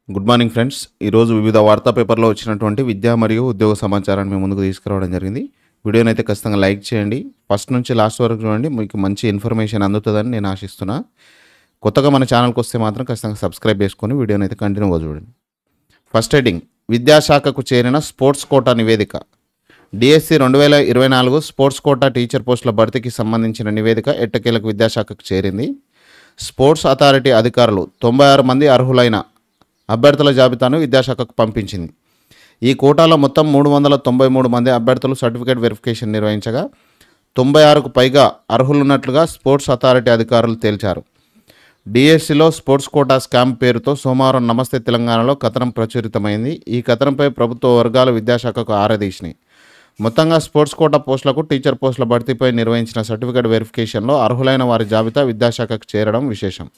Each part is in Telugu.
Good morning friends. ఈరోజు వివిధ వార్తా పేపర్లో వచ్చినటువంటి విద్యా మరియు ఉద్యోగ సమాచారాన్ని మేము ముందుకు తీసుకురావడం జరిగింది. వీడియోని అయితే ఖచ్చితంగా లైక్ చేయండి. ఫస్ట్ నుంచి లాస్ట్ వరకు చూడండి, మీకు మంచి ఇన్ఫర్మేషన్ అందుతుందని నేను ఆశిస్తున్నా. కొత్తగా మన ఛానల్కి వస్తే మాత్రం ఖచ్చితంగా సబ్స్క్రైబ్ చేసుకొని వీడియోని అయితే కంటిన్యూగా చూడండి. ఫస్ట్ హెడ్డింగ్, విద్యాశాఖకు చేరిన స్పోర్ట్స్ కోటా నివేదిక. డిఎస్సి 2024 స్పోర్ట్స్ కోటా టీచర్ పోస్టుల భర్తీకి సంబంధించిన నివేదిక ఎట్టకేలకు విద్యాశాఖకు చేరింది. స్పోర్ట్స్ అథారిటీ అధికారులు 96 మంది అర్హులైన అభ్యర్థుల జాబితాను విద్యాశాఖకు పంపించింది. ఈ కోటాలో మొత్తం 393 మంది అభ్యర్థులు సర్టిఫికేట్ వెరిఫికేషన్ నిర్వహించగా 96కు పైగా అర్హులున్నట్లుగా స్పోర్ట్స్ అథారిటీ అధికారులు తేల్చారు. డిఎస్సిలో స్పోర్ట్స్ కోటా స్కామ్ పేరుతో సోమవారం నమస్తే తెలంగాణలో కథనం ప్రచురితమైంది. ఈ కథనంపై ప్రభుత్వ వర్గాలు విద్యాశాఖకు ఆరాదీసినాయి. మొత్తంగా స్పోర్ట్స్ కోటా పోస్టులకు టీచర్ పోస్టుల భర్తీపై నిర్వహించిన సర్టిఫికేట్ వెరిఫికేషన్లో అర్హులైన వారి జాబితా విద్యాశాఖకు చేరడం విశేషం.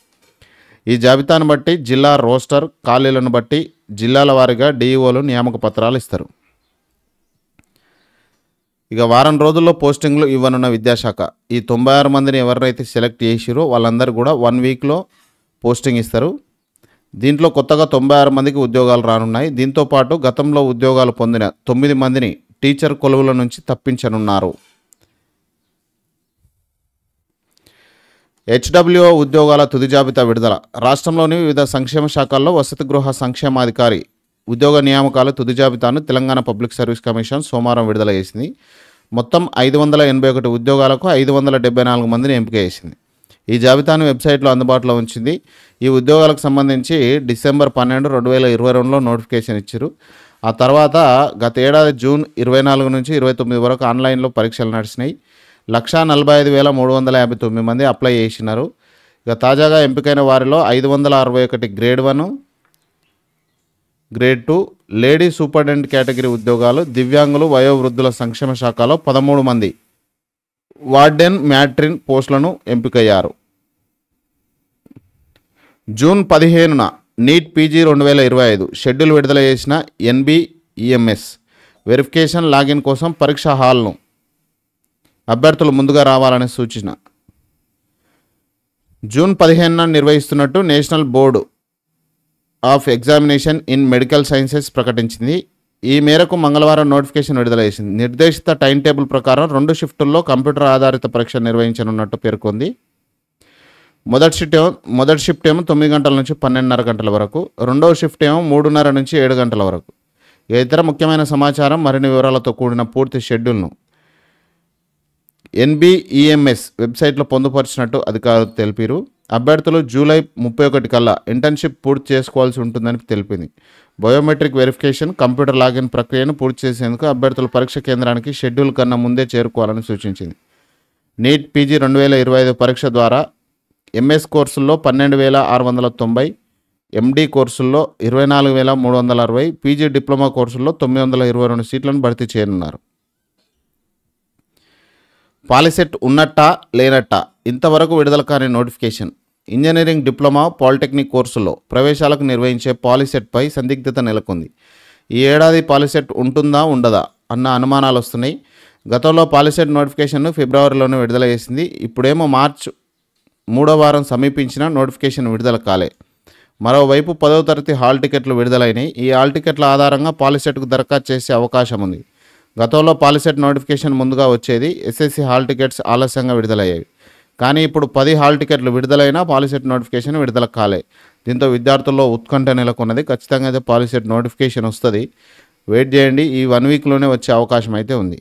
ఈ జాబితాను బట్టి జిల్లా రోస్టర్, ఖాళీలను బట్టి జిల్లాల వారీగా డిఈఓలు నియామక పత్రాలు ఇస్తారు. ఇక వారం రోజుల్లో పోస్టింగ్లు ఇవ్వనున్న విద్యాశాఖ ఈ 96 మందిని ఎవరైతే సెలెక్ట్ చేసిరో వాళ్ళందరూ కూడా 1 వీక్లో పోస్టింగ్ ఇస్తారు. దీంట్లో కొత్తగా 96 మందికి ఉద్యోగాలు రానున్నాయి. దీంతోపాటు గతంలో ఉద్యోగాలు పొందిన 9 మందిని టీచర్ కొలువుల నుంచి తప్పించనున్నారు. హెచ్డబ్ల్యూఓ ఉద్యోగాల తుది జాబితా విడుదల. రాష్ట్రంలోని వివిధ సంక్షేమ శాఖల్లో వసతి గృహ సంక్షేమాధికారి ఉద్యోగ నియామకాల తుది జాబితాను తెలంగాణ పబ్లిక్ సర్వీస్ కమిషన్ సోమవారం విడుదల చేసింది. మొత్తం 581 ఉద్యోగాలకు 574 మందిని ఎంపిక చేసింది. ఈ జాబితాను వెబ్సైట్లో అందుబాటులో ఉంచింది. ఈ ఉద్యోగాలకు సంబంధించి డిసెంబర్ 12, 2022లో నోటిఫికేషన్ ఇచ్చారు. ఆ తర్వాత గత ఏడాది జూన్ 24 నుంచి 29 వరకు ఆన్లైన్లో పరీక్షలు నడిచినాయి. 1,45,359 మంది అప్లై చేసినారు. ఇక తాజాగా ఎంపికైన వారిలో 561 grade 1, grade 2 lady superintendent category ఉద్యోగాలు, దివ్యాంగులు, వయోవృద్ధుల సంక్షేమ శాఖలో 13 మంది వార్డెన్, మ్యాట్రిన్ పోస్టులను ఎంపికయ్యారు. జూన్ 15న నీట్ పీజీ 2025 షెడ్యూల్ విడుదల చేసిన ఎన్బిఈఎంఎస్ వెరిఫికేషన్ లాగిన్ కోసం పరీక్షా హాల్ను అభ్యర్థులు ముందుగా రావాలని సూచన. జూన్ 15న నిర్వహిస్తున్నట్టు national board of examination in medical sciences ప్రకటించింది. ఈ మేరకు మంగళవారం నోటిఫికేషన్ విడుదల చేసింది. నిర్దేశిత టైం టేబుల్ ప్రకారం 2 షిఫ్టుల్లో కంప్యూటర్ ఆధారిత పరీక్ష నిర్వహించనున్నట్టు పేర్కొంది. మొదటి షిఫ్ట్ ఏమో 9 గంటల నుంచి 12:30 గంటల వరకు, రెండవ షిఫ్ట్ ఏమో 3:30 నుంచి 7 గంటల వరకు. ఇతర ముఖ్యమైన సమాచారం, మరిన్ని వివరాలతో కూడిన పూర్తి షెడ్యూల్ను ఎన్బిఈఎంఎస్ వెబ్సైట్లో పొందుపరిచినట్టు అధికారులు తెలిపారు. అభ్యర్థులు జూలై 31 కల్లా ఇంటర్న్షిప్ పూర్తి చేసుకోవాల్సి ఉంటుందని తెలిపింది. బయోమెట్రిక్ వెరిఫికేషన్, కంప్యూటర్ లాగిన్ ప్రక్రియను పూర్తి చేసేందుకు అభ్యర్థులు పరీక్ష కేంద్రానికి షెడ్యూల్ కన్నా ముందే చేరుకోవాలని సూచించింది. నీట్ పీజీ 2025 పరీక్ష ద్వారా ఎంఎస్ కోర్సుల్లో 12,690, ఎండి కోర్సుల్లో 24,360, పీజీ డిప్లొమా కోర్సుల్లో 922 సీట్లను భర్తీ చేయనున్నారు. పాలిసెట్ ఉన్నట్టా లేనట్టా ఇంతవరకు విడుదల కాని నోటిఫికేషన్. ఇంజనీరింగ్, డిప్లొమా, పాలిటెక్నిక్ కోర్సుల్లో ప్రవేశాలకు నిర్వహించే పాలిసెట్పై సందిగ్ధత నెలకొంది. ఈ ఏడాది పాలిసెట్ ఉంటుందా ఉండదా అన్న అనుమానాలు వస్తున్నాయి. గతంలో పాలిసెట్ నోటిఫికేషన్ను ఫిబ్రవరిలోనే విడుదల చేసింది. ఇప్పుడేమో మార్చి 3వ వారం సమీపించిన నోటిఫికేషన్ విడుదల కాలే. మరోవైపు 10వ తరగతి హాల్ టికెట్లు విడుదలైనాయి. ఈ హాల్ టికెట్ల ఆధారంగా పాలిసెట్కు దరఖాస్తు చేసే అవకాశం ఉంది. గతంలో పాలిసెట్ నోటిఫికేషన్ ముందుగా వచ్చేది. ఎస్ఎస్సి హాల్ టికెట్స్ ఆలస్యంగా విడుదలయ్యేవి. కానీ ఇప్పుడు 10 హాల్ టికెట్లు విడుదలైనా పాలిసెట్ నోటిఫికేషన్ విడుదల కాలే. దీంతో విద్యార్థుల్లో ఉత్కంఠ నెలకొన్నది. ఖచ్చితంగా అయితే పాలిసెట్ నోటిఫికేషన్ వస్తుంది, వెయిట్ చేయండి. ఈ 1 వీక్లోనే వచ్చే అవకాశం అయితే ఉంది.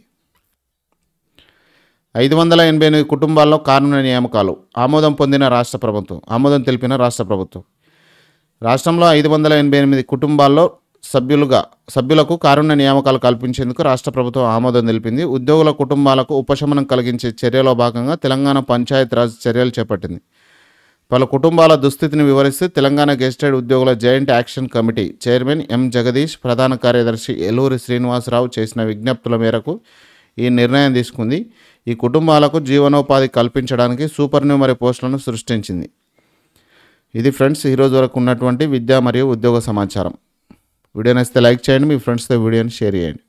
588 కుటుంబాల్లో కారుణ్య నియామకాలు. ఆమోదం తెలిపిన రాష్ట్ర ప్రభుత్వం. రాష్ట్రంలో 588 కుటుంబాల్లో సభ్యులకు కారుణ్య నియామకాలు కల్పించేందుకు రాష్ట్ర ప్రభుత్వం ఆమోదం తెలిపింది. ఉద్యోగుల కుటుంబాలకు ఉపశమనం కలిగించే చర్యలో భాగంగా తెలంగాణ పంచాయతీరాజ్ చర్యలు చేపట్టింది. పలు కుటుంబాల దుస్థితిని వివరిస్తూ తెలంగాణ గెజిటెడ్ ఉద్యోగుల joint action committee chairman M Jagadish, ప్రధాన కార్యదర్శి ఎలూరి శ్రీనివాసరావు చేసిన విజ్ఞప్తుల మేరకు ఈ నిర్ణయం తీసుకుంది. ఈ కుటుంబాలకు జీవనోపాధి కల్పించడానికి సూపర్ న్యూమరీ పోస్టులను సృష్టించింది. ఇది ఫ్రెండ్స్ ఈరోజు వరకు ఉన్నటువంటి విద్యా మరియు ఉద్యోగ సమాచారం. వీడియో నచ్చితే లైక్ చేయండి, మీ ఫ్రెండ్స్తో వీడియోని షేర్ చేయండి.